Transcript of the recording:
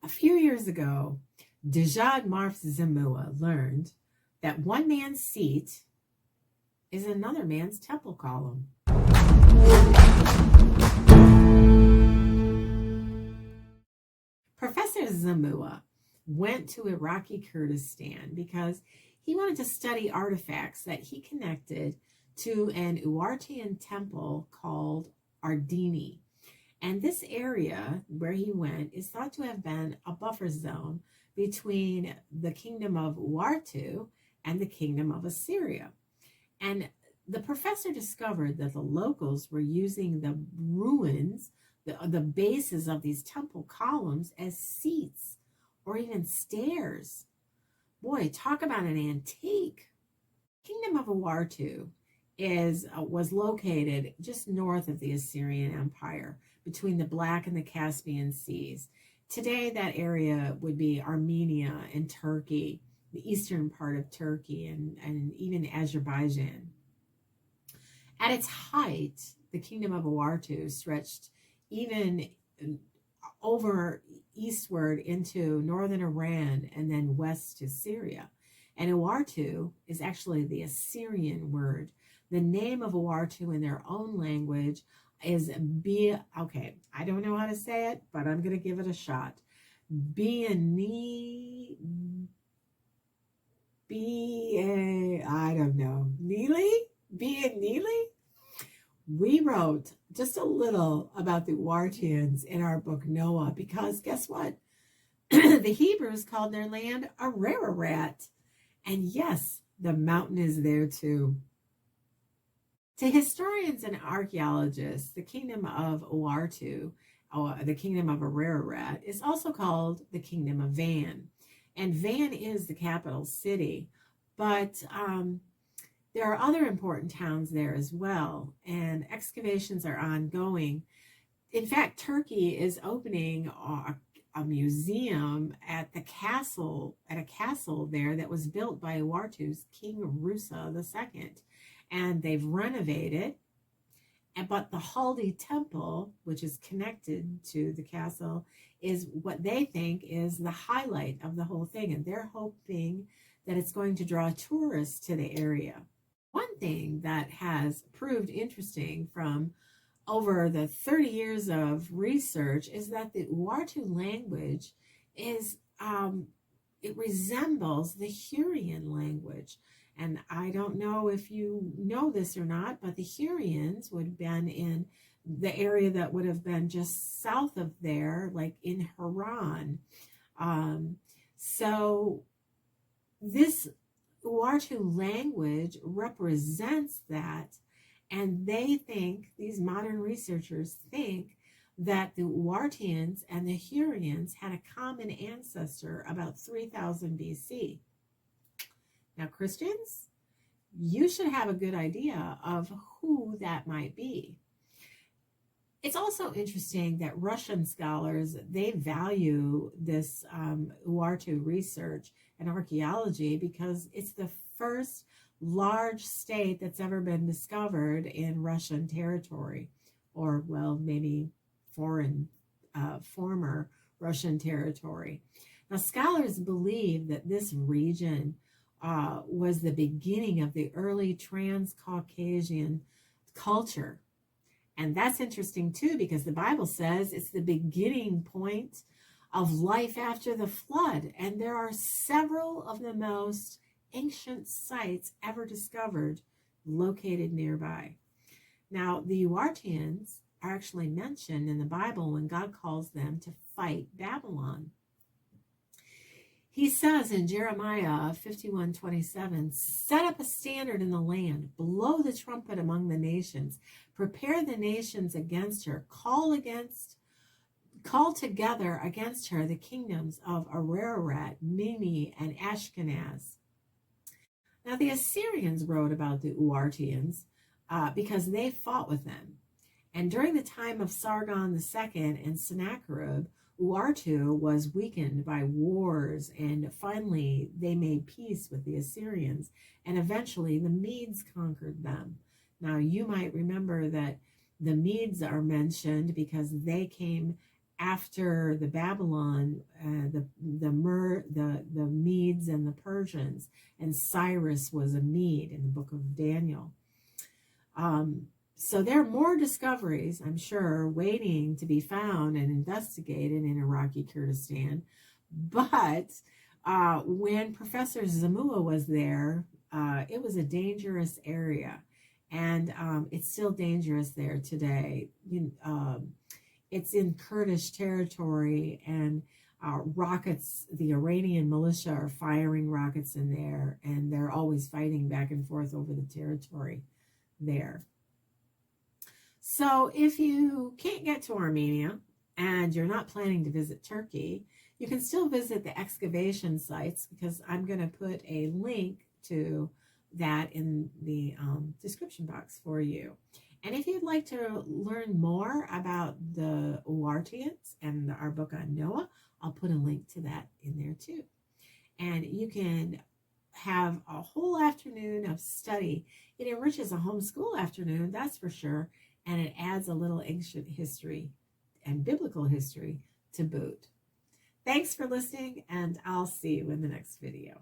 A few years ago, Dejad Marf Zemua learned that one man's seat is another man's temple column. Professor Zemua went to Iraqi Kurdistan because he wanted to study artifacts that he connected to an Urartian temple called Ardini. And this area where he went is thought to have been a buffer zone between the kingdom of Urartu and the kingdom of Assyria. And the professor discovered that the locals were using the ruins, the bases of these temple columns, as seats or even stairs. Boy, talk about an antique. Kingdom of Urartu was located just north of the Assyrian Empire, between the Black and the Caspian Seas. Today, that area would be Armenia and Turkey, the eastern part of Turkey, and even Azerbaijan. At its height, the kingdom of Urartu stretched even over eastward into northern Iran and then west to Syria. And Urartu is actually the Assyrian word. The name of Urartu in their own language is okay, I don't know how to say it, but I'm going to give it a shot. I don't know. Neely? We wrote just a little about the Urartians in our book Noah, because guess what? The Hebrews called their land Ararat. And yes, the mountain is there too. To historians and archaeologists, the kingdom of Urartu, or the kingdom of Ararat, is also called the kingdom of Van. And Van is the capital city, but there are other important towns there as well, and excavations are ongoing. In fact, Turkey is opening a museum at a castle there that was built by Urartu's King Rusa II. And they've renovated, but the Haldi temple, which is connected to the castle, is what they think is the highlight of the whole thing, and they're hoping that it's going to draw tourists to the area. One thing that has proved interesting from over the 30 years of research is that the Urartu language is, it resembles the Hurrian language. And I don't know if you know this or not, but the Hurrians would have been in the area that would have been just south of there, like in Haran. So this Urartu language represents that, and they think, these modern researchers think, that the Urartians and the Hurrians had a common ancestor about 3000 BC. Now, Christians, you should have a good idea of who that might be. It's also interesting that Russian scholars, they value this Urartu research and archaeology because it's the first large state that's ever been discovered in Russian territory, or, well, maybe former Russian territory. Now, scholars believe that this region was the beginning of the early Trans-Caucasian culture. And that's interesting too, because the Bible says it's the beginning point of life after the flood. And there are several of the most ancient sites ever discovered located nearby. Now, the Urartians are actually mentioned in the Bible when God calls them to fight Babylon. He says in Jeremiah 51:27, set up a standard in the land, blow the trumpet among the nations, prepare the nations against her, call together against her the kingdoms of Ararat, Mini, and Ashkenaz. Now the Assyrians wrote about the Urartians because they fought with them. And during the time of Sargon II and Sennacherib, Urartu was weakened by wars, and finally they made peace with the Assyrians, and eventually the Medes conquered them. Now you might remember that the Medes are mentioned because they came after the Babylon Medes and the Persians, and Cyrus was a Mede in the book of Daniel. So there are more discoveries, I'm sure, waiting to be found and investigated in Iraqi Kurdistan. But when Professor Zamua was there, it was a dangerous area, and it's still dangerous there today. It's in Kurdish territory, and rockets, the Iranian militia are firing rockets in there, and they're always fighting back and forth over the territory there. So if you can't get to Armenia and you're not planning to visit Turkey, you can still visit the excavation sites, because I'm going to put a link to that in the description box for you. And if you'd like to learn more about the Urartians and our book on Noah, I'll put a link to that in there too. And you can have a whole afternoon of study. It enriches a homeschool afternoon, that's for sure, and it adds a little ancient history and biblical history to boot. Thanks for listening, and I'll see you in the next video.